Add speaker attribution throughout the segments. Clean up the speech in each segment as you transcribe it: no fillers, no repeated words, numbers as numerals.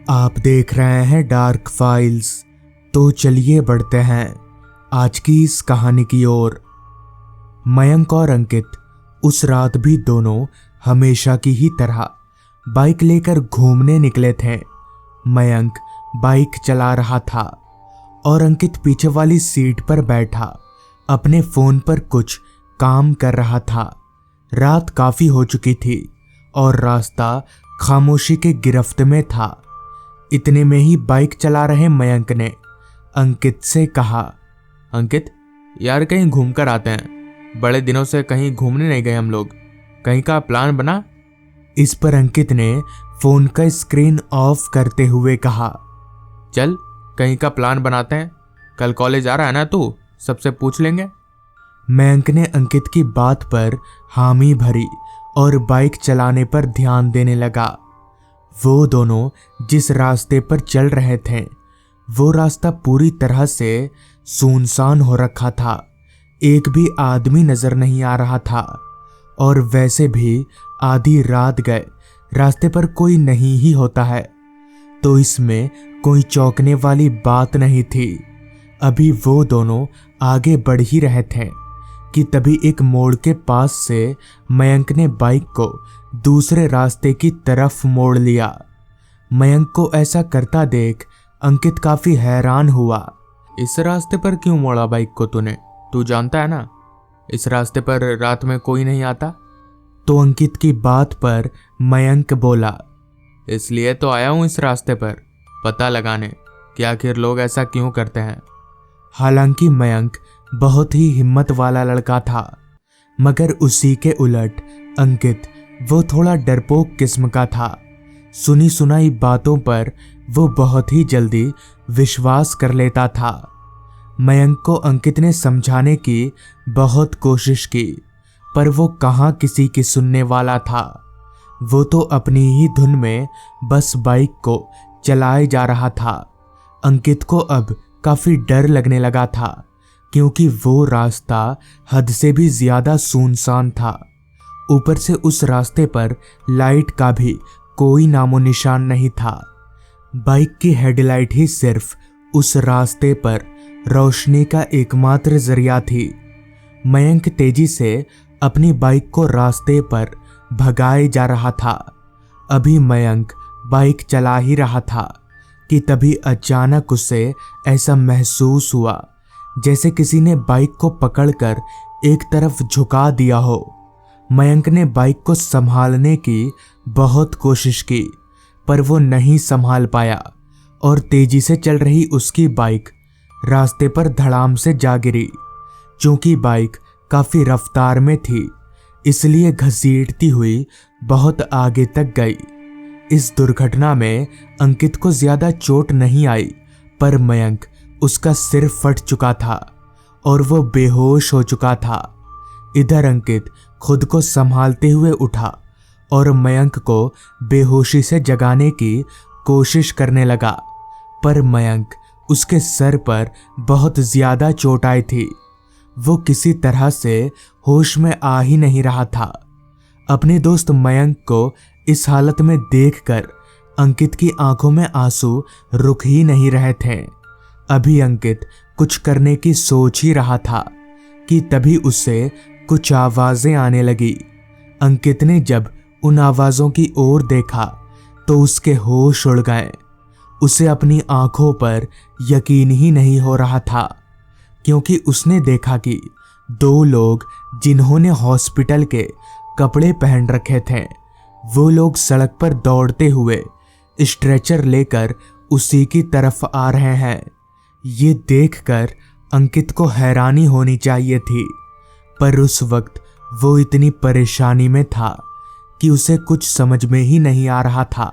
Speaker 1: आप देख रहे हैं डार्क फाइल्स। तो चलिए बढ़ते हैं आज की इस कहानी की ओर। मयंक और अंकित उस रात भी दोनों हमेशा की ही तरह बाइक लेकर घूमने निकले थे। मयंक बाइक चला रहा था और अंकित पीछे वाली सीट पर बैठा अपने फोन पर कुछ काम कर रहा था। रात काफी हो चुकी थी और रास्ता खामोशी के गिरफ्त में था। इतने में ही बाइक चला रहे मयंक ने अंकित से कहा,
Speaker 2: अंकित यार कहीं घूम कर आते हैं, बड़े दिनों से कहीं घूमने नहीं गए हम लोग, कहीं का प्लान बना।
Speaker 1: इस पर अंकित ने फोन का स्क्रीन ऑफ करते हुए कहा,
Speaker 2: चल कहीं का प्लान बनाते हैं, कल कॉलेज आ रहा है ना तू, सबसे पूछ लेंगे।
Speaker 1: मयंक ने अंकित की बात पर हामी भरी और बाइक चलाने पर ध्यान देने लगा। वो दोनों जिस रास्ते पर चल रहे थे वो रास्ता पूरी तरह से सुनसान हो रखा था। एक भी आदमी नजर नहीं आ रहा था और वैसे भी आधी रात गए रास्ते पर कोई नहीं ही होता है, तो इसमें कोई चौंकने वाली बात नहीं थी। अभी वो दोनों आगे बढ़ ही रहे थे कि तभी एक मोड़ के पास से मयंक ने बाइक को दूसरे रास्ते की तरफ मोड़ लिया। मयंक को ऐसा करता देख अंकित काफी हैरान हुआ।
Speaker 2: इस रास्ते पर क्यों मोड़ा बाइक को तूने? तू जानता है ना इस रास्ते पर रात में कोई नहीं आता।
Speaker 1: तो अंकित की बात पर मयंक बोला,
Speaker 2: इसलिए तो आया हूं इस रास्ते पर पता लगाने कि आखिर लोग ऐसा क्यों करते हैं।
Speaker 1: हालांकि मयंक बहुत ही हिम्मत वाला लड़का था, मगर उसी के उलट अंकित वो थोड़ा डरपोक किस्म का था। सुनी सुनाई बातों पर वो बहुत ही जल्दी विश्वास कर लेता था। मयंक को अंकित ने समझाने की बहुत कोशिश की, पर वो कहाँ किसी की सुनने वाला था। वो तो अपनी ही धुन में बस बाइक को चलाए जा रहा था। अंकित को अब काफी डर लगने लगा था, क्योंकि वो रास्ता हद से भी ज्यादा सुनसान था। ऊपर से उस रास्ते पर लाइट का भी कोई नामो निशान नहीं था। बाइक की हेडलाइट ही सिर्फ उस रास्ते पर रोशनी का एकमात्र जरिया थी। मयंक तेजी से अपनी बाइक को रास्ते पर भगाए जा रहा था। अभी मयंक बाइक चला ही रहा था कि तभी अचानक उसे ऐसा महसूस हुआ जैसे किसी ने बाइक को पकड़कर एक तरफ झुका दिया हो। मयंक ने बाइक को संभालने की बहुत कोशिश की, पर वो नहीं संभाल पाया और तेजी से चल रही उसकी बाइक रास्ते पर धड़ाम से जा गिरी। चूंकि बाइक काफी रफ्तार में थी, इसलिए घसीटती हुई बहुत आगे तक गई। इस दुर्घटना में अंकित को ज्यादा चोट नहीं आई, पर मयंक उसका सिर फट चुका था और वो बेहोश हो चुका था। इधर अंकित खुद को संभालते हुए उठा और मयंक को बेहोशी से जगाने की कोशिश करने लगा, पर मयंक उसके सर पर बहुत ज्यादा चोट आई थी। वो किसी तरह से होश में आ ही नहीं रहा था। अपने दोस्त मयंक को इस हालत में देखकर अंकित की आंखों में आंसू रुक ही नहीं रहे थे। अभी अंकित कुछ करने की सोच ही रहा था कि तभी उसे कुछ आवाजें आने लगी। अंकित ने जब उन आवाजों की ओर देखा तो उसके होश उड़ गए। उसे अपनी आंखों पर यकीन ही नहीं हो रहा था, क्योंकि उसने देखा कि दो लोग जिन्होंने हॉस्पिटल के कपड़े पहन रखे थे, वो लोग सड़क पर दौड़ते हुए स्ट्रेचर लेकर उसी की तरफ आ रहे हैं। ये देखकर अंकित को हैरानी होनी चाहिए थी, पर उस वक्त वो इतनी परेशानी में था कि उसे कुछ समझ में ही नहीं आ रहा था।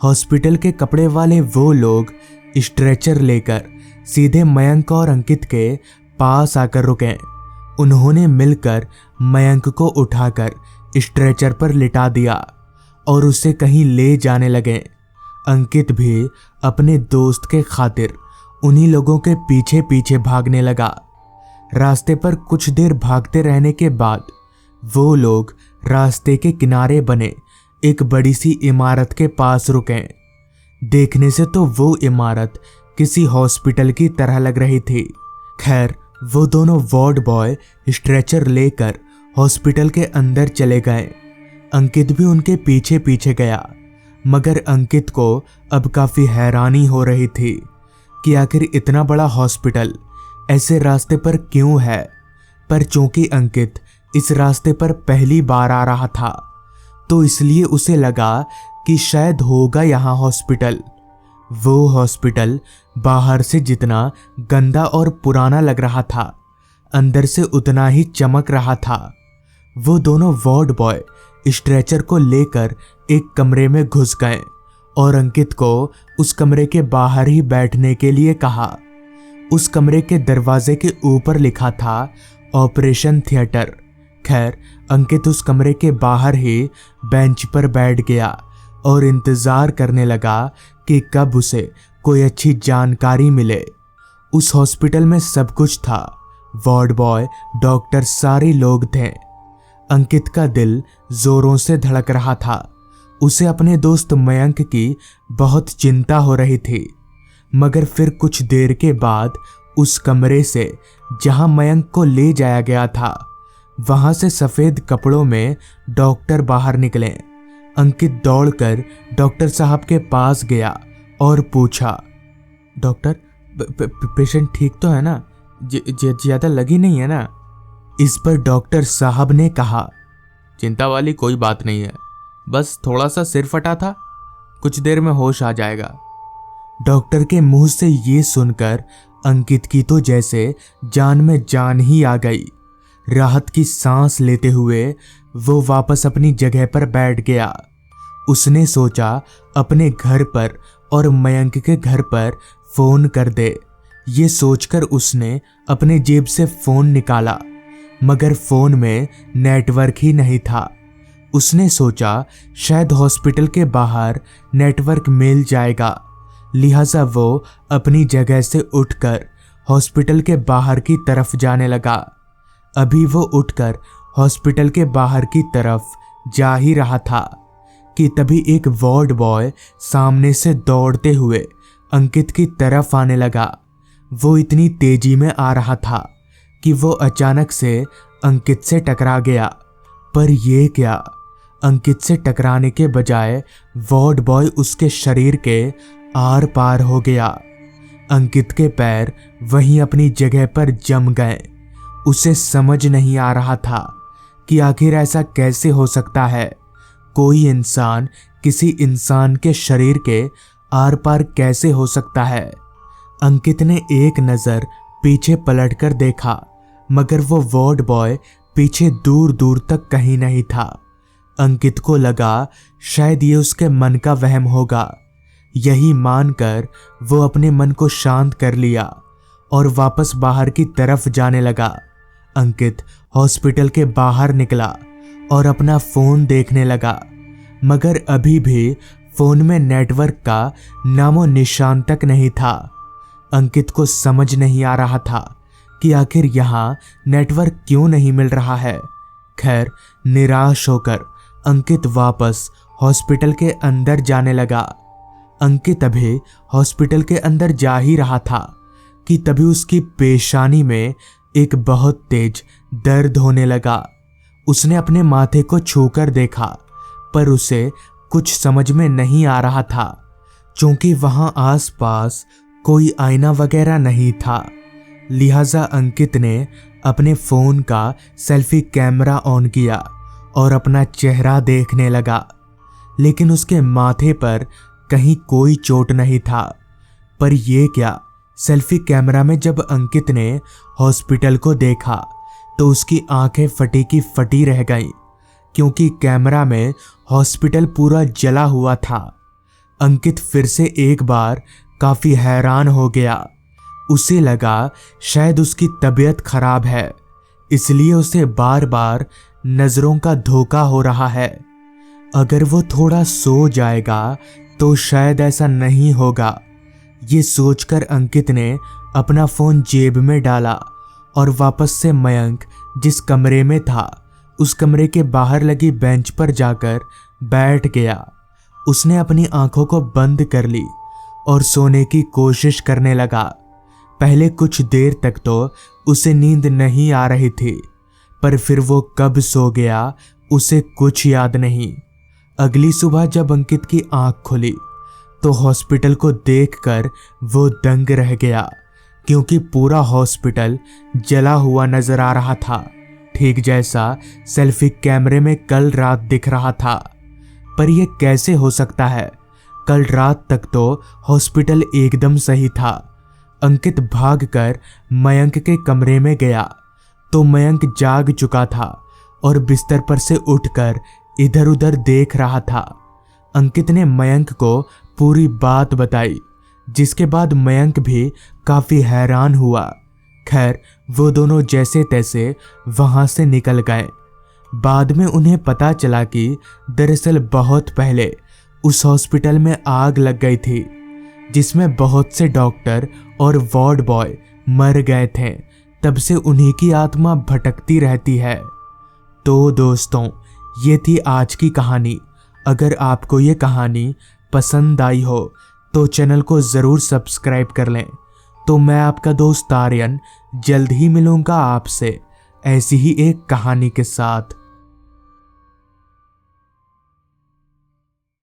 Speaker 1: हॉस्पिटल के कपड़े वाले वो लोग स्ट्रेचर लेकर सीधे मयंक और अंकित के पास आकर रुके। उन्होंने मिलकर मयंक को उठाकर स्ट्रेचर पर लिटा दिया और उसे कहीं ले जाने लगे। अंकित भी अपने दोस्त के खातिर उन्हीं लोगों के पीछे पीछे भागने लगा। रास्ते पर कुछ देर भागते रहने के बाद वो लोग रास्ते के किनारे बने एक बड़ी सी इमारत के पास रुके। देखने से तो वो इमारत किसी हॉस्पिटल की तरह लग रही थी। खैर, वो दोनों वार्ड बॉय स्ट्रेचर लेकर हॉस्पिटल के अंदर चले गए। अंकित भी उनके पीछे पीछे गया, मगर अंकित को अब काफी हैरानी हो रही थी कि आखिर इतना बड़ा हॉस्पिटल ऐसे रास्ते पर क्यों है। पर चूंकि अंकित इस रास्ते पर पहली बार आ रहा था, तो इसलिए उसे लगा कि शायद होगा यहाँ हॉस्पिटल। वो हॉस्पिटल बाहर से जितना गंदा और पुराना लग रहा था, अंदर से उतना ही चमक रहा था। वो दोनों वार्ड बॉय स्ट्रेचर को लेकर एक कमरे में घुस गए और अंकित को उस कमरे के बाहर ही बैठने के लिए कहा। उस कमरे के दरवाजे के ऊपर लिखा था ऑपरेशन थिएटर। खैर, अंकित उस कमरे के बाहर ही बेंच पर बैठ गया और इंतजार करने लगा कि कब उसे कोई अच्छी जानकारी मिले। उस हॉस्पिटल में सब कुछ था, वार्ड बॉय, डॉक्टर, सारे लोग थे। अंकित का दिल जोरों से धड़क रहा था। उसे अपने दोस्त मयंक की बहुत चिंता हो रही थी। मगर फिर कुछ देर के बाद उस कमरे से जहां मयंक को ले जाया गया था, वहां से सफेद कपड़ों में डॉक्टर बाहर निकले। अंकित दौड़कर डॉक्टर साहब के पास गया और पूछा, डॉक्टर, पेशेंट ठीक तो है ना? ज्यादा लगी नहीं है ना? इस पर डॉक्टर साहब ने कहा,
Speaker 2: चिंता वाली कोई बात नहीं है, बस थोड़ा सा सिर फटा था, कुछ देर में होश आ जाएगा।
Speaker 1: डॉक्टर के मुंह से ये सुनकर अंकित की तो जैसे जान में जान ही आ गई। राहत की सांस लेते हुए वो वापस अपनी जगह पर बैठ गया। उसने सोचा अपने घर पर और मयंक के घर पर फोन कर दे। ये सोचकर उसने अपने जेब से फोन निकाला, मगर फोन में नेटवर्क ही नहीं था। उसने सोचा शायद हॉस्पिटल के बाहर नेटवर्क मिल जाएगा, लिहाजा वो अपनी जगह से उठकर हॉस्पिटल के बाहर की तरफ जाने लगा। अभी वो उठकर हॉस्पिटल के बाहर की तरफ जा ही रहा था कि तभी एक वार्ड बॉय सामने से दौड़ते हुए अंकित की तरफ आने लगा। वो इतनी तेजी में आ रहा था कि वो अचानक से अंकित से टकरा गया। पर ये क्या, अंकित से टकराने के बजाय वार्ड बॉय उसके शरीर के आर पार हो गया। अंकित के पैर वहीं अपनी जगह पर जम गए। उसे समझ नहीं आ रहा था कि आखिर ऐसा कैसे हो सकता है। कोई इंसान किसी इंसान के शरीर के आर पार कैसे हो सकता है। अंकित ने एक नज़र पीछे पलटकर देखा, मगर वो वार्ड बॉय पीछे दूर दूर तक कहीं नहीं था। अंकित को लगा शायद ये उसके मन का वहम होगा। यही मानकर वो अपने मन को शांत कर लिया और वापस बाहर की तरफ जाने लगा। अंकित हॉस्पिटल के बाहर निकला और अपना फोन देखने लगा, मगर अभी भी फोन में नेटवर्क का नामो निशान तक नहीं था। अंकित को समझ नहीं आ रहा था कि आखिर यहाँ नेटवर्क क्यों नहीं मिल रहा है। खैर, निराश होकर अंकित वापस हॉस्पिटल के अंदर जाने लगा। अंकित अभी हॉस्पिटल के अंदर जा ही रहा था कि तभी उसकी पेशानी में एक बहुत तेज दर्द होने लगा। उसने अपने माथे को छूकर देखा, पर उसे कुछ समझ में नहीं आ रहा था, क्योंकि वहां आसपास कोई आईना वगैरह नहीं था। लिहाजा अंकित ने अपने फोन का सेल्फी कैमरा ऑन किया और अपना चेहरा देखने लगा, लेकिन उसके माथे पर कहीं कोई चोट नहीं था। पर यह क्या, सेल्फी कैमरा में जब अंकित ने हॉस्पिटल को देखा तो उसकी आंखें फटी की फटी रह गईं, क्योंकि कैमरा में हॉस्पिटल पूरा जला हुआ था। अंकित फिर से एक बार काफी हैरान हो गया। उसे लगा शायद उसकी तबीयत खराब है, इसलिए उसे बार बार नजरों का धोखा हो रहा है। अगर वो थोड़ा सो जाएगा तो शायद ऐसा नहीं होगा। ये सोचकर अंकित ने अपना फोन जेब में डाला और वापस से मयंक जिस कमरे में था उस कमरे के बाहर लगी बेंच पर जाकर बैठ गया उसने अपनी आंखों को बंद कर ली और सोने की कोशिश करने लगा। पहले कुछ देर तक तो उसे नींद नहीं आ रही थी, पर फिर वो कब सो गया उसे कुछ याद नहीं। अगली सुबह जब अंकित की आंख खुली तो हॉस्पिटल को देखकर वो दंग रह गया, क्योंकि पूरा हॉस्पिटल जला हुआ नजर आ रहा था, ठीक जैसा सेल्फी कैमरे में कल रात दिख रहा था। पर यह कैसे हो सकता है? कल रात तक तो हॉस्पिटल एकदम सही था। अंकित भागकर मयंक के कमरे में गया तो मयंक जाग चुका था और बिस्तर पर से उठकर इधर उधर देख रहा था। अंकित ने मयंक को पूरी बात बताई, जिसके बाद मयंक भी काफी हैरान हुआ। खैर, वो दोनों जैसे तैसे वहां से निकल गए। बाद में उन्हें पता चला कि दरअसल बहुत पहले उस हॉस्पिटल में आग लग गई थी, जिसमें बहुत से डॉक्टर और वार्ड बॉय मर गए थे। तब से उन्हीं की आत्मा भटकती रहती है। तो दोस्तों, ये थी आज की कहानी। अगर आपको ये कहानी पसंद आई हो तो चैनल को ज़रूर सब्सक्राइब कर लें। तो मैं आपका दोस्त आर्यन जल्द ही मिलूंगा आपसे ऐसी ही एक कहानी के साथ।